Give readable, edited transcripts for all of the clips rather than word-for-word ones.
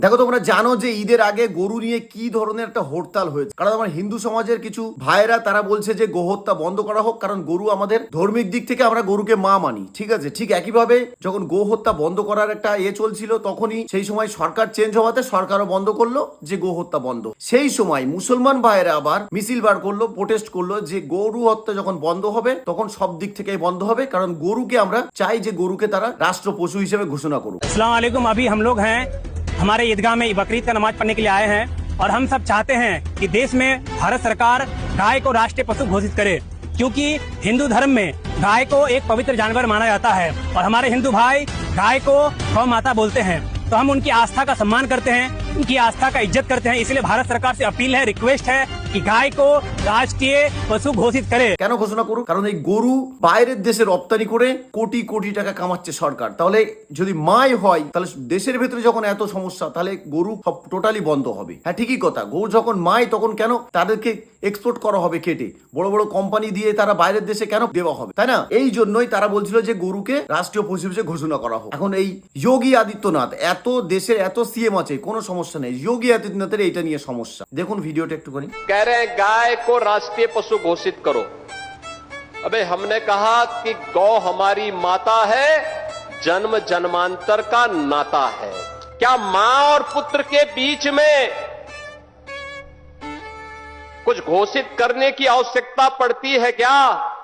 দেখো তোমরা জানো যে ঈদের আগে গরু নিয়ে কি ধরনের একটা হরতাল হয়েছে, কারণ আমার হিন্দু সমাজের কিছু ভাইয়েরা তারা বলছে যে গোহত্যা বন্ধ করা হোক, কারণ গরু আমাদের ধর্মিক দিক থেকে আমরা গরুকে মা মানি। ঠিক আছে, ঠিক একইভাবে যখন গোহত্যা বন্ধ করার একটা চলছিল, তখনই সেই সময় সরকার চেঞ্জ হওয়াতে সরকারও বন্ধ করলো যে গোহত্যা বন্ধ। সেই সময় মুসলমান ভাইয়েরা আবার মিছিল বার করলো, প্রোটেস্ট করলো যে গরু হত্যা যখন বন্ধ হবে তখন সব দিক থেকেই বন্ধ হবে, কারণ গরুকে আমরা চাই যে গরুকে তারা রাষ্ট্র পশু হিসেবে ঘোষণা করুক। अस्सलाम वालेकुम। अभी हम लोग हैं हमारे ईदगाह में बकरीद का नमाज पढ़ने के लिए आए हैं और हम सब चाहते हैं कि देश में भारत सरकार गाय को राष्ट्रीय पशु घोषित करे, क्योंकि हिंदू धर्म में गाय को एक पवित्र जानवर माना जाता है और हमारे हिंदू भाई गाय को गौ माता बोलते हैं। तो हम उनकी आस्था का सम्मान करते हैं, उनकी आस्था का इज्जत करते हैं। इसलिए भारत सरकार से अपील है, रिक्वेस्ट है कि गाय को राष्ट्रीय पशु घोषित करे। কেন ঘোষণা করুক? কারণ এই গরু বাইরের দেশে রপ্তানি করে কোটি কোটি টাকা কামাচ্ছে সরকার। তাহলে যদি মাই হয়, তাহলে দেশের ভেতরে যখন এত সমস্যা, তাহলে গরু সব টোটালি বন্ধ হবে। হ্যাঁ, ঠিকই কথা। গরু যখন মাই তখন কেন তাদেরকে এক্সপোর্ট করা হবে কেটে, বড় বড় কোম্পানি দিয়ে তারা বাইরের দেশে কেন দেওয়া হবে, তাই না? এই জন্যই তারা বলছিল যে গরুকে রাষ্ট্রীয় পশু হিসেবে ঘোষণা করা হোক। এখন এই যোগী আদিত্যনাথ, এত দেশের এত সিএম আছে, কোনো সমস্যা নেই, যোগী আদিত্যনাথের এইটা নিয়ে সমস্যা। দেখুন ভিডিওটা একটুখানি। कह रहे हैं गाय को राष्ट्रीय पशु घोषित करो। अबे हमने कहा कि गौ हमारी माता है, जन्म जन्मांतर का नाता है। क्या मां और पुत्र के बीच में कुछ घोषित करने की आवश्यकता पड़ती है क्या?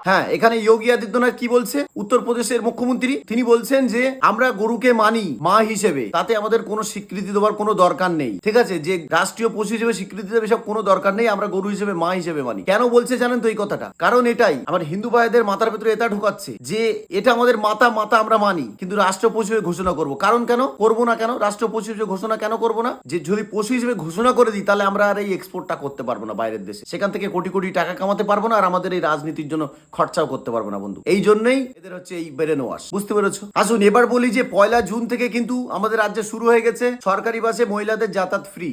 হ্যাঁ, এখানে যোগী আদিত্যনাথ কি বলছে? উত্তরপ্রদেশের মুখ্যমন্ত্রী তিনি বলছেন যে আমরা গরুকে মানি মা হিসেবে, তাতে আমাদের কোনো স্বীকৃতি দেওয়ার কোনো দরকার নেই। ঠিক আছে, যে রাষ্ট্রীয় পশু হিসেবে স্বীকৃতি দেবে সব কোনো দরকার নেই, আমরা গরু হিসেবে মা হিসেবে মানি। কেন বলছে জানেন তো এই কথাটা? কারণ এটাই আমার হিন্দু ভাইদের মাথার ভেতরে এটা ঢোকাচ্ছে যে এটা আমাদের মাতা মাতা আমরা মানি, কিন্তু রাষ্ট্র পশু হিসেবে ঘোষণা করবো। কারণ কেন করবো না? কেন রাষ্ট্র পশু হিসেবে ঘোষণা কেন করবো না? যে যদি পশু হিসেবে ঘোষণা করে দিই, তাহলে আমরা আর এই এক্সপোর্টটা করতে পারবো না বাইরের দেশে, সেখান থেকে কোটি কোটি টাকা কামাতে পারবো না, আর আমাদের এই রাজনীতির জন্য খরচাও করতে পারবো না বন্ধু। এই জন্যই এদের হচ্ছে এই ব্রেন ওয়াশ, বুঝতে পেরেছো? আসুন এবার বলি যে 1 জুন থেকে কিন্তু আমাদের রাজ্যে শুরু হয়ে গেছে সরকারি বাসে মহিলাদের যাতায়াত ফ্রি।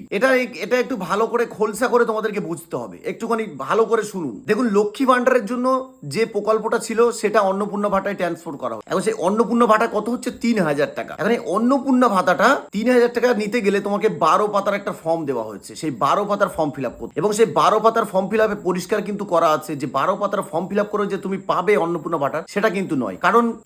এটা একটু ভালো করে খোলসা করে তোমাদেরকে বুঝতে হবে, একটুখানি ভালো করে শুনুন। দেখুন, লক্ষ্মী ভান্ডারের জন্য যে প্রকল্পটা ছিল সেটা অন্নপূর্ণা ভাতায় ট্রান্সফার করা হয়। এখন সেই অন্নপূর্ণা ভাতা কত হচ্ছে? 3000 টাকা। এখন এই অন্নপূর্ণা ভাতাটা 3000 টাকা নিতে গেলে তোমাকে 12 পাতার একটা ফর্ম দেওয়া হয়েছে, সেই 12 পাতার ফর্ম ফিল আপ করতে, এবং সেই 12 পাতার ফর্ম ফিল আপে পরিষ্কার কিন্তু করা আছে যে 12 পাতার ফর্ম ফিল আপ করে যে তুমি পাবে অন্নপূর্ণা ভাতা, সেটা কিন্তু নয়।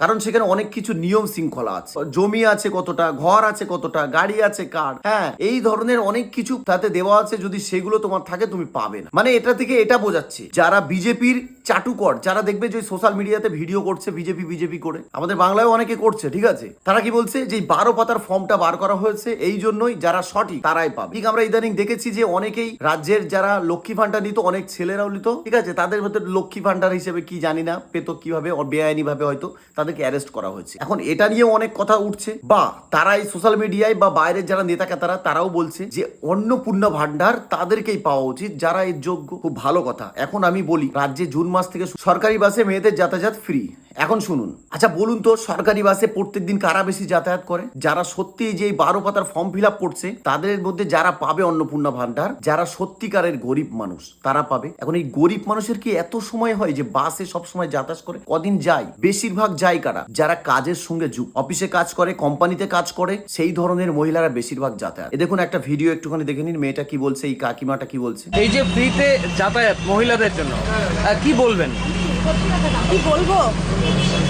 কারণ সেখানে অনেক কিছু নিয়ম শৃঙ্খলা আছে, জমি আছে কতটা, ঘর আছে কতটা, গাড়ি আছে কার, হ্যাঁ, এই ধরনের অনেক কিছু তাতে দেওয়া আছে। যদি সেগুলো তোমার থাকে তুমি পাবে না। মানে এটা থেকে এটা বোঝাচ্ছে যারা বিজেপির চাটুকর, যারা দেখবে যে সোশ্যাল মিডিয়াতে ভিডিও করছে বিজেপি করে, আমাদের বাংলায় অনেকে করছে, ঠিক আছে, তারা কি বলছে যে 12 পাতার ফর্মটা বার করা হয়েছে এই জন্যই যারা সঠিক তারাই পাবে। ঠিক আমরা ইদানিং দেখেছি যে অনেকেই রাজ্যের যারা লক্ষ্মী ভান্ডার নিত, অনেক ছেলেরাও নিত, ঠিক আছে, তাদের ভেতরে লক্ষ্মী ভান্ডার হিসেবে কি জানি না পেতো কিভাবে, বেআইনি ভাবে হয়তো তাদেরকে অ্যারেস্ট করা হয়েছে। এখন এটা নিয়েও অনেক কথা উঠছে, বা তারা এই সোশ্যাল মিডিয়ায় বা বাইরের যারা নেতা তারাও বলছে যে অন্নপূর্ণা ভান্ডার তাদেরকেই পাওয়া উচিত যারা এর যোগ্য। খুব ভালো কথা। এখন আমি বলি, রাজ্যে জুন মাস থেকে সরকারি বাসে মেয়েদের যাতায়াত ফ্রি। এখন শুনুন, আচ্ছা বলুন তো, সরকারি বাসে প্রত্যেকদিন কারা বেশি যাতায়াত করে? যারা সত্যি যে 12 পাতার ফর্ম ফিল আপ করছে তাদের মধ্যে যারা পাবে অন্নপূর্ণা ভান্ডার, যারা সত্যিকারের গরিব মানুষ তারা পাবে। এখন এই গরিব মানুষের কি এত সময় হয় যে বাসে সব সময় যাতায়াত করে? কদিন যায়? বেশিরভাগ যায় কারা? যারা কাজের সঙ্গে যুক্ত, অফিসে কাজ করে, কোম্পানিতে কাজ করে, সেই ধরনের মহিলারা বেশিরভাগ যাতায়াত। দেখুন একটা ভিডিও একটুখানি দেখে নিন, মেয়েটা কি বলছে, এই কাকিমাটা কি বলছে। এই যে ফ্রিতে যাতায়াত মহিলাদের জন্য কি বলবেন? কি বলবো,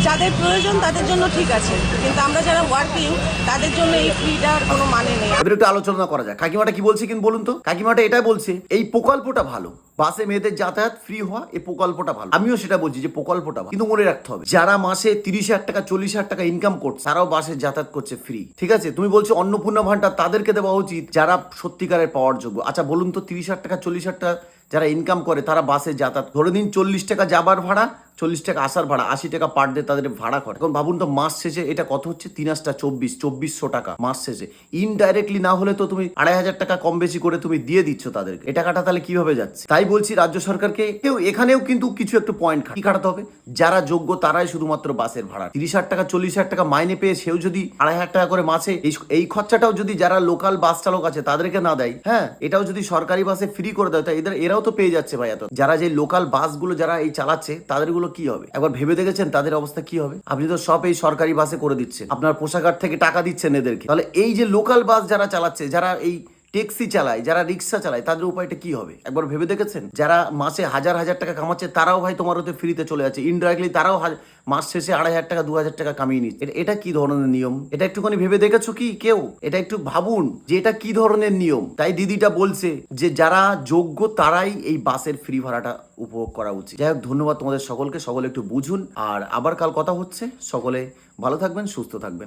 যাদের প্রয়োজন তাদের জন্য ঠিক আছে, কিন্তু আমরা যারা ওয়ার্কিং তাদের জন্য এই ফ্রিটার কোনো মানে নেই। এবার একটু আলোচনা করা যায়। কাকিমাটা কি বলছে কিন্তু বলুন তো? কাকিমাটা এটাই বলছে এই প্রকল্পটা ভালো, বাসে মেয়েদের যাতায়াত ফ্রি হওয়া, এই প্রকল্পটা ভালো। আমিও সেটা বলছি যে প্রকল্পটা ভালো, কিন্তু মনে রাখতে হবে যারা মাসে 30,000 টাকা 40,000 টাকা ইনকাম করছে তারাও বাসে যাতায়াত করছে ফ্রি। ঠিক আছে, তুমি বলছো অন্নপূর্ণা ভান্ডার তাদেরকে দেওয়া উচিত যারা সত্যিকারের পাওয়ার যোগ্য। আচ্ছা বলুন তো, 30,000 টাকা 40,000 টাকা যারা ইনকাম করে তারা বাসে যাতায়াত, ধরে দিন 40 টাকা যাবার ভাড়া, 40 টাকা আসার ভাড়া, 80 টাকা পার ডে তাদের ভাড়া করে। এখন ভাবুন তো, মাস শেষে এটা কত হচ্ছে? 2400 টাকা মাস শেষে। ইনডাইরেক্টলি না হলে তো তুমি 2,500 টাকা কম বেশি করে তুমি দিয়ে দিচ্ছ তাদেরকে। এই টাকাটা তাহলে কিভাবে যাচ্ছে? তাই বলছি রাজ্য সরকারকে এখানেও কিন্তু কিছু একটু পয়েন্ট কি কাটাতে হবে। যারা যোগ্য তারাই শুধুমাত্র বাসের ভাড়া 30,000 টাকা 40,000 টাকা মাইনে পেয়ে সেও যদি 2,500 টাকা করে মাসে এই খরচাটাও যদি যারা লোকাল বাস চালক আছে তাদেরকে না দেয়, হ্যাঁ, এটাও যদি সরকারি বাসে ফ্রি করে দেয়, তাই এরাও তো পেয়ে যাচ্ছে ভাই। এত যারা যে লোকাল বাসগুলো যারা এই চালাচ্ছে তাদেরগুলো কি হবে? একবার ভেবে দেখেছেন তাদের অবস্থা কি হবে? আপনি তো সব এই সরকারি বাসে করে দিচ্ছেন, আপনার পোশাকার থেকে টাকা দিচ্ছেন এদেরকে, তাহলে এই যে লোকাল বাস যারা চালাচ্ছে, যারা এই ট্যাক্সি চালায়, যারা রিক্সা চালায়, তাদের উপায়টা কি হবে? একবার ভেবে দেখেছেন? যারা মাসে হাজার হাজার টাকা কামাচ্ছে তারাও ভাই তোমার হতে ফ্রিতে চলে যাচ্ছে, ইনডাইরেক্টলি তারাও মাস শেষে 2,500 টাকা 2,000 টাকা কামিয়ে নিচ্ছে। এটা কি ধরনের নিয়ম? এটা একটুখানি ভেবে দেখেছো কি কেউ? এটা একটু ভাবুন যে এটা কি ধরনের নিয়ম। তাই দিদিটা বলছে যে যারা যোগ্য তারাই এই বাসের ফ্রি ভাড়াটা উপভোগ করা উচিত। যাই হোক, ধন্যবাদ তোমাদের সকলকে, সকলে একটু বুঝুন। আর আবার কাল কথা হচ্ছে, সকলে ভালো থাকবেন, সুস্থ থাকবেন।